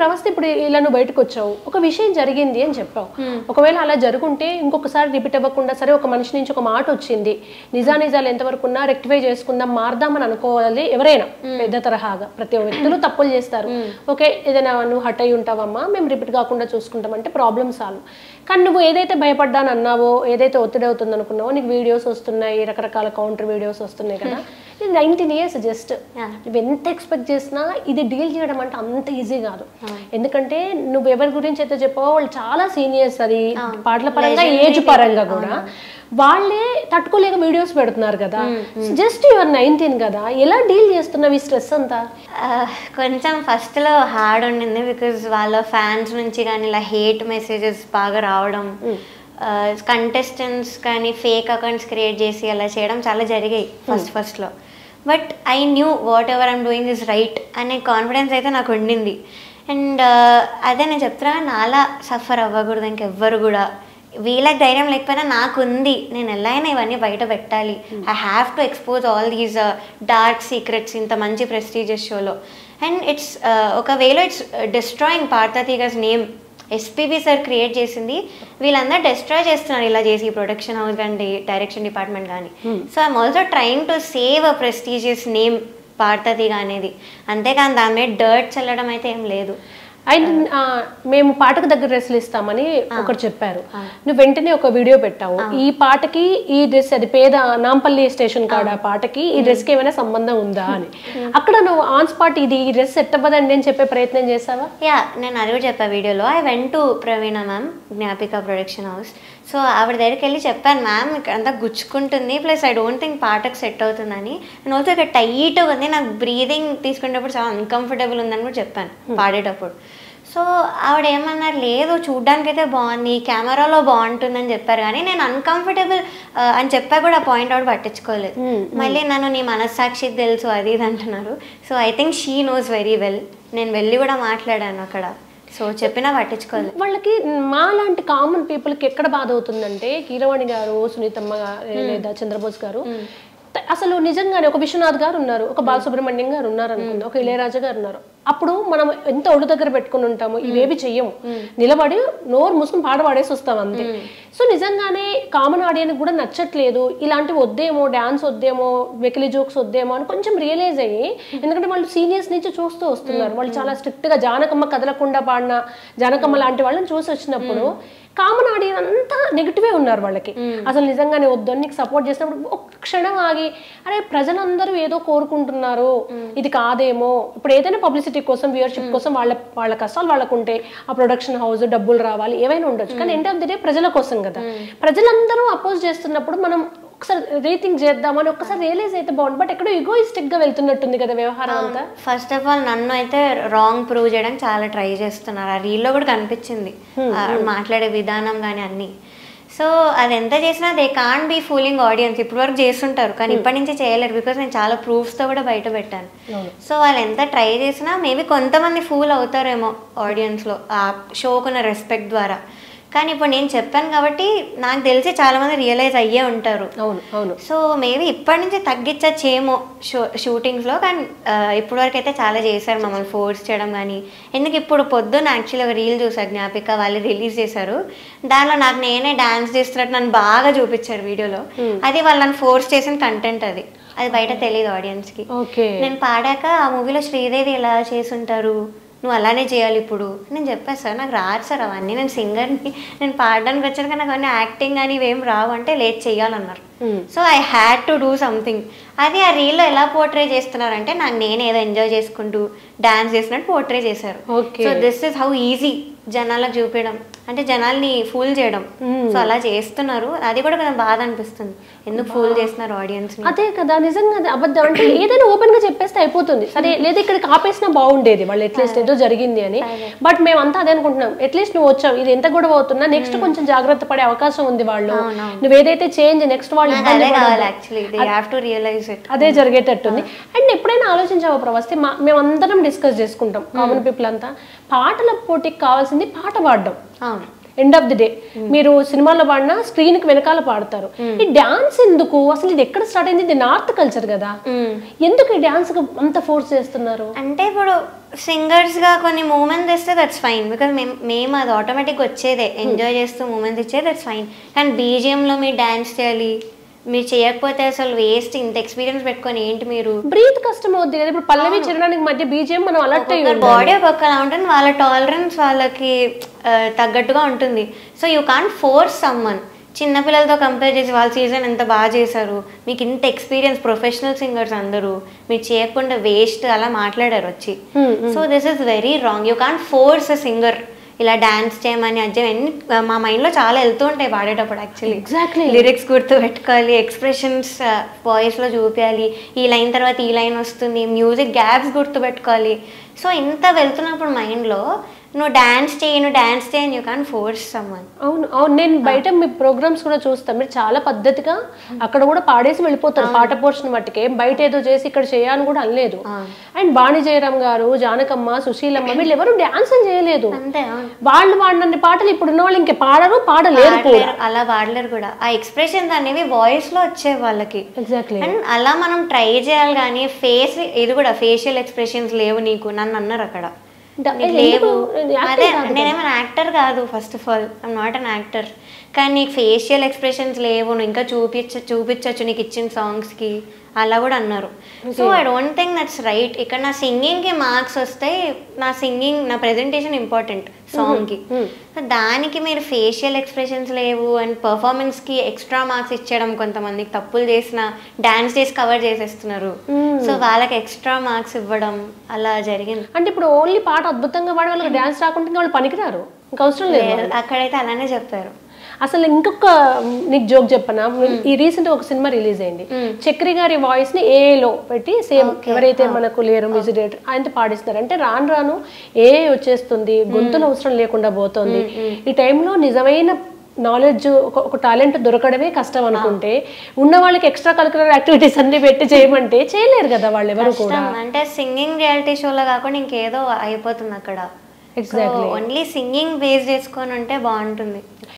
ప్రవస్థ ఇప్పుడు ఇలా నువ్వు బయటకు వచ్చావు, ఒక విషయం జరిగింది అని చెప్పావు. ఒకవేళ అలా జరుగుంటే ఇంకొకసారి రిపీట్ అవ్వకుండా, సరే ఒక మనిషి నుంచి ఒక మాట వచ్చింది, నిజాలు ఎంతవరకు ఉన్నా రెక్టిఫై చేసుకుందాం, మారదామని అనుకోవాలి ఎవరైనా. పెద్ద తరహాగా ప్రతి వ్యక్తులు తప్పులు చేస్తారు. ఓకే, ఏదైనా నువ్వు హట్ అయి ఉంటావమ్మా, మేము రిపీట్ కాకుండా చూసుకుంటామంటే ప్రాబ్లమ్ సాల్వ్. కానీ నువ్వు ఏదైతే భయపడ్డాను అన్నావో, ఏదైతే ఒత్తిడి అవుతుంది అనుకున్నావో, నీకు వీడియోస్ వస్తున్నాయి, రకరకాల కౌంటర్ వీడియోస్ వస్తున్నాయి కదా. ఇది 19 years జస్ట్. నువ్వు ఎంత ఎక్స్పెక్ట్ చేసినా ఇది డీల్ చేయడం అంటే అంత ఈజీ కాదు. ఎందుకంటే నువ్వు ఎవరి గురించి అయితే చెప్పావో వాళ్ళు చాలా సీనియర్స్, అది పాటల పరంగా ఏజ్ పరంగా కూడా వాళ్ళే తట్టుకోలేక వీడియోస్ పెడుతున్నారు కదా. జస్ట్ యువర్ 19 కదా, ఎలా డీల్ చేస్తున్నావు ఈ స్ట్రెస్ అంతా? కొంచెం ఫస్ట్లో హార్డ్ ఉండింది, బికాజ్ వాళ్ళ ఫ్యాన్స్ నుంచి కానీ ఇలా హేట్ మెసేజెస్ బాగా రావడం, కంటెస్టెంట్స్ కానీ ఫేక్ అకౌంట్స్ క్రియేట్ చేసి అలా చేయడం చాలా జరిగాయి ఫస్ట్లో. But I knew what ever I'm doing is right అనే కాన్ఫిడెన్స్ అయితే నాకు ఉండింది. అండ్ అదే నేను చెప్తున్నా, నాలా సఫర్ అవ్వకూడదు ఇంకెవ్వరు కూడా. వీళ్ళకి ధైర్యం లేకపోయినా నాకుంది, నేను ఎలా అయినా ఇవన్నీ బయట పెట్టాలి. I have to expose all these dark secrets ఇంత మంచి ప్రెస్టీజియస్ షోలో. అండ్ ఇట్స్ ఒకవేళ it's destroying Parthatheega's name. SPB sir create చేసింది, వీళ్ళందరూ డిస్ట్రాయ్ చేస్తున్నారు ఇలా చేసి, ప్రొడక్షన్ హౌస్ కానీ డైరెక్షన్ డిపార్ట్మెంట్ కానీ. So I'm also trying to save a prestigious name Parthatheega అనేది. అంతేకాని దాని మీద డర్ట్ చల్లడం అయితే ఏం లేదు. అండ్ మేము పాటకు దగ్గర డ్రెస్సులు ఇస్తామని ఒకరు చెప్పారు, నువ్వు వెంటనే ఒక వీడియో పెట్టావు, ఈ పాటకి ఈ డ్రెస్, అది పేద నాంపల్లి స్టేషన్ కాడ పాటకి ఈ డ్రెస్ కి ఏమైనా సంబంధం ఉందా అని. అక్కడ నువ్వు ఆన్ స్పాట్ ఇది ఈ డ్రెస్ సెట్ అవ్వదండి అని చెప్పే ప్రయత్నం చేసావా? యా, నేను అది కూడా చెప్పా వీడియోలో. I went to Praveena ma'am, Gnapika production house. So ఆవిడ దగ్గరికి వెళ్ళి చెప్పాను, మ్యామ్ ఇక్కడ అంతా గుచ్చుకుంటుంది, ప్లస్ ఐ డోంట్ థింక్ పాటకు సెట్ అవుతుందని. అండ్ ఆల్సో ఇక్కడ టైట్గా ఉంది, నాకు బ్రీదింగ్ తీసుకునేటప్పుడు చాలా అన్కంఫర్టబుల్ ఉందని కూడా చెప్పాను పాడేటప్పుడు. సో ఆవిడ ఏమన్నారు, లేదు చూడ్డానికైతే బాగుంది, కెమెరాలో బాగుంటుందని చెప్పారు, కానీ నేను అన్కంఫర్టబుల్ అని చెప్పా కూడా పాయింట్ అవుట్ పట్టించుకోలేదు. మళ్ళీ నన్ను నీ మనస్సాక్షికి తెలుసు అది ఇది అంటున్నారు. So I think she knows very well. నేను వెళ్ళి కూడా మాట్లాడాను అక్కడ, సో చెప్పినా పట్టించుకోలేదు. వాళ్ళకి మా లాంటి కామన్ పీపుల్కి ఎక్కడ బాధ అవుతుందంటే, కీరవాణి గారు, సునీతమ్మ లేదా చంద్రబోస్ గారు, అసలు నిజంగానే ఒక విశ్వనాథ్ గారు ఉన్నారు, ఒక బాలసుబ్రహ్మణ్యం గారు ఉన్నారు అనుకుందాం, ఒక ఇళయరాజా గారు ఉన్నారు. అప్పుడు మనం ఎంత ఒళ్ళు దగ్గర పెట్టుకుని ఉంటాము, ఇవేవి చెయ్యము, నిలబడి నోరు మూసుకుని పాట పాడేసి వస్తాం అంతే. సో నిజంగానే కామన్ ఆడియన్స్ కూడా నచ్చట్లేదు, ఇలాంటివి వద్దేమో, డాన్స్ వద్దేమో, వెకిలి జోక్స్ వద్దేమో అని కొంచెం రియలైజ్ అయ్యి, ఎందుకంటే వాళ్ళు సీనియర్స్ నుంచి చూస్తూ వస్తున్నారు, వాళ్ళు చాలా స్ట్రిక్ట్ గా జానకమ్మ కదలకుండా పాడిన జానకమ్మ లాంటి వాళ్ళని చూసి వచ్చినప్పుడు కామన్ ఆడియన్స్ అంతా నెగిటివే ఉన్నారు వాళ్ళకి. అసలు నిజంగానే వద్దు, నీకు సపోర్ట్ చేసినప్పుడు ఒక క్షణం ఆగి, అరే ప్రజలందరూ ఏదో కోరుకుంటున్నారు, ఇది కాదేమో. ఇప్పుడు ఏదైనా పబ్లిసిటీ కోసం, వ్యూవర్షిప్ కోసం వాళ్ళ కష్టాలు వాళ్ళకు ఉంటే, ఆ ప్రొడక్షన్ హౌస్ డబ్బులు రావాలి, ఏవైనా ఉండొచ్చు, కానీ ఎండ్ ఆఫ్ ది డే ప్రజల కోసం కదా. ప్రజలందరూ అపోజ్ చేస్తున్నప్పుడు మనం ఒకసారి రీథింక్ చేద్దామని ఒకసారి రియలైజ్ అయితే బాగుంది. బట్ ఎక్కడో ఈగోయిస్టిక్ గా వెళ్తున్నట్టుంది కదా వ్యవహారం అంతా. ఫస్ట్ ఆఫ్ ఆల్ నన్ను అయితే రాంగ్ ప్రూవ్ చేయడానికి చాలా ట్రై చేస్తున్నారు, ఆ రీల్లో కూడా కనిపించింది మాట్లాడే విధానం కానీ అన్ని. సో అది ఎంత చేసినా they can't be fooling audience. ఇప్పుడు వరకు చేస్తుంటారు కానీ ఇప్పటి నుంచి చేయలేరు, బికాస్ నేను చాలా ప్రూఫ్స్తో కూడా బయట పెట్టాను. సో వాళ్ళు ఎంత ట్రై చేసినా మేబీ కొంతమంది ఫూల్ అవుతారేమో ఆడియన్స్లో ఆ షోకున్న రెస్పెక్ట్ ద్వారా. కానీ ఇప్పుడు నేను చెప్పాను కాబట్టి నాకు తెలిసి చాలామంది రియలైజ్ అయ్యే ఉంటారు. సో మేబీ ఇప్పటి నుంచి తగ్గించచ్చేమో షూటింగ్స్లో, కానీ ఇప్పటి వరకు అయితే చాలా చేశారు మమ్మల్ని ఫోర్స్ చేయడం కానీ. ఎందుకు ఇప్పుడు పొద్దున్న యాక్చువల్లీ ఒక రీల్ చూసారు, జ్ఞాపిక వాళ్ళు రిలీజ్ చేశారు, దానిలో నాకు నేనే డాన్స్ చేస్తున్నట్టు నన్ను బాగా చూపించారు వీడియోలో. అది వాళ్ళు నన్ను ఫోర్స్ చేసిన కంటెంట్, అది బయట తెలియదు ఆడియన్స్కి. నేను పాడాక ఆ మూవీలో శ్రీదేవి ఎలా చేసుంటారు, నువ్వు అలానే చేయాలి ఇప్పుడు. నేను చెప్పాను సార్ నాకు రాదు సార్ అవన్నీ, నేను సింగర్ని, నేను పాడడానికి వచ్చాను కానీ నాకు అవన్నీ యాక్టింగ్ కానీ ఇవేం రావు అంటే లేదు చెయ్యాలన్నారు. So I had to do something. అది ఆ రీల్లో ఎలా పోర్ట్రే చేస్తున్నారంటే నాకు నేను ఏదో ఎంజాయ్ చేసుకుంటూ డాన్స్ చేసినట్టు పోర్ట్రే చేశారు. So this is how easy జనాలకు చూపించడం, అంటే జనాల్ని ఫూల్ చేయడం. సో అలా చేస్తున్నారు, అది కూడా కొంచెం బాధ అనిపిస్తుంది, ఎందుకు ఫూల్ చేస్తున్నారు ఆడియన్స్. అదే కదా, నిజంగా అబద్ధం అంటే ఏదైనా ఓపెన్ గా చెప్పేస్తే అయిపోతుంది, సరే లేదా ఇక్కడికి ఆపేసినా బాగుండేది వాళ్ళు అట్లీస్ట్ ఏదో జరిగింది అని. బట్ మేమంతా అదే అనుకుంటున్నాం, అట్లీస్ట్ నువ్వు వచ్చావు, ఇది ఎంత గొడవ అవుతున్నా నెక్స్ట్ కొంచెం జాగ్రత్త పడే అవకాశం ఉంది వాళ్ళు, నువ్వు ఏదైతే చేంజ్ నెక్స్ట్ వాళ్ళు అదే జరిగేటట్టుంది. అండ్ ఎప్పుడైనా ఆలోచించావా ప్రవస్తి, మేమందరం డిస్కస్ చేసుకుంటాం కామన్ పీపుల్ అంతా, పాటల పోటీకి కావాల్సింది పాట పాడడం. ఎండ్ ఆఫ్ ది డే మీరు సినిమాలో పాడినా స్క్రీన్ కి వెనకాల పాడతారు, ఈ డాన్స్ ఎందుకు అసలు, ఇది ఎక్కడ స్టార్ట్ అయింది, ఇది నార్త్ కల్చర్ కదా, ఎందుకు ఈ డాన్స్ అంత ఫోర్స్ చేస్తున్నారు? అంటే ఇప్పుడు సింగర్స్గా కొన్ని మూమెంట్స్ ఇస్తే దట్స్ ఫైన్, బికాజ్ మేము అది ఆటోమేటిక్గా వచ్చేదే, ఎంజాయ్ చేస్తూ మూమెంట్స్ ఇచ్చేది దట్స్ ఫైన్. కానీ బీజిఎంలో మీరు డ్యాన్స్ చేయాలి, మీరు చేయకపోతే అసలు వేస్ట్. ఇంత ఎక్స్పీరియన్స్ పెట్టుకొని ఏంటి మీరు, బ్రీత్ కష్టం అవుద్ది కదా. ఇప్పుడు పల్లవి చరణానికి మధ్య బీజిఎం మనం అలర్ట్ అయ్యి బాడీ ఒక్కొక్కలా ఉంటుంది, వాళ్ళ టాలరెన్స్ వాళ్ళకి తగ్గట్టుగా ఉంటుంది. So you can't force someone. చిన్నపిల్లలతో కంపేర్ చేసి వాళ్ళ సీజన్ ఎంత బాగా చేశారు, మీకు ఇంత ఎక్స్పీరియన్స్, ప్రొఫెషనల్ సింగర్స్ అందరూ, మీరు చేయకుండా వేస్ట్ అలా మాట్లాడారు వచ్చి. So this is very wrong. You can't force a singer ఇలా డాన్స్ చేయమని. అన్ని మా మైండ్లో చాలా వెళ్తూ ఉంటాయి పాడేటప్పుడు. యాక్చువల్లీ ఎగ్జాక్ట్లీ లిరిక్స్ గుర్తు పెట్టుకోవాలి, ఎక్స్ప్రెషన్స్ వాయిస్లో చూపించాలి, ఈ లైన్ తర్వాత ఈ లైన్ వస్తుంది, మ్యూజిక్ గ్యాప్స్ గుర్తు పెట్టుకోవాలి. సో ఇంత వెళ్తున్నప్పుడు మైండ్లో నువ్వు డాన్స్ చేయని యూ కాన్ ఫోర్స్ సమ్మన్. అవును అవును, నేను బయట మీ ప్రోగ్రామ్స్ కూడా చూస్తాను, మీరు చాలా పద్ధతిగా అక్కడ కూడా పాడేసి వెళ్ళిపోతారు పాట పోర్షన్ మట్టుకే. బయట ఏదో చేసి ఇక్కడ చేయాలని కూడా అనలేదు. అండ్ బాణి జయరామ్ గారు, జానకమ్మ, సుశీలమ్మ వీళ్ళు ఎవరు డాన్స్ చేయలేదు. అంతే, వాళ్ళు పాడిన పాటలు ఇప్పుడున్న వాళ్ళు ఇంకా పాడలేరు, అలా పాడలేరు కూడా. ఆ ఎక్స్ప్రెషన్స్ అనేవి వాయిస్ లో వచ్చే వాళ్ళకి. ఎగ్జాక్ట్లీ. అండ్ అలా మనం ట్రై చేయాలి, కానీ ఫేస్ ఇది కూడా ఫేషియల్ ఎక్స్ప్రెషన్స్ లేవు నీకు, నన్ను అన్నారు అక్కడ లేవు. అదే నేనేమైనా యాక్టర్ కాదు, first of all I'm not an actor. కానీ నీకు ఫేషియల్ ఎక్స్ప్రెషన్స్ లేవు, నువ్వు ఇంకా చూపించచ్చు నీకు ఇచ్చిన సాంగ్స్కి, అలా కూడా అన్నారు. So I don't think that's right. ఇక్కడ నా సింగింగ్కి మార్క్స్ వస్తాయి, నా ప్రెజెంటేషన్ ఇంపార్టెంట్ సాంగ్కి. సో దానికి మీరు ఫేషియల్ ఎక్స్ప్రెషన్స్ లేవు అండ్ పర్ఫార్మెన్స్కి ఎక్స్ట్రా మార్క్స్ ఇచ్చేయడం, కొంతమందికి తప్పులు చేసిన డాన్స్ చేసి కవర్ చేసేస్తున్నారు, సో వాళ్ళకి ఎక్స్ట్రా మార్క్స్ ఇవ్వడం అలా జరిగింది. అంటే ఇప్పుడు ఓన్లీ పాట అద్భుతంగా పాడే వాళ్ళకి డాన్స్ రాకుండా వాళ్ళు పనికిరారు, ఇంకా అవసరం లేదు. అక్కడైతే అలానే చెప్పారు. అసలు ఇంకొక నీకు జోక్ చెప్పనా, ఈ రీసెంట్ ఒక సినిమా రిలీజ్ అయింది, చక్రి గారి వాయిస్ ని ఏలో పెట్టి సేమ్ ఎవరైతే మనకు లేరు మ్యూజిక్ డైరెక్టర్ ఆయనతో పాడిస్తారు. అంటే రాను రాను ఏ వచ్చేస్తుంది, గొంతులు అవసరం లేకుండా పోతుంది. ఈ టైంలో నిజమైన నాలెడ్జ్, ఒక టాలెంట్ దొరకడమే కష్టం అనుకుంటే, ఉన్న వాళ్ళకి ఎక్స్ట్రా కరికులర్ యాక్టివిటీస్ అన్ని పెట్టి చేయమంటే చేయలేరు కదా వాళ్ళు ఎవరు కూడా. అంటే సింగింగ్ రియాలిటీ షోలో కాకుండా ఇంకేదో అయిపోతుంది అక్కడ. ఎగ్జాక్ట్లీ, ఓన్లీ సింగింగ్ బేస్ చేసుకొని ఉంటే బాగుంటుంది.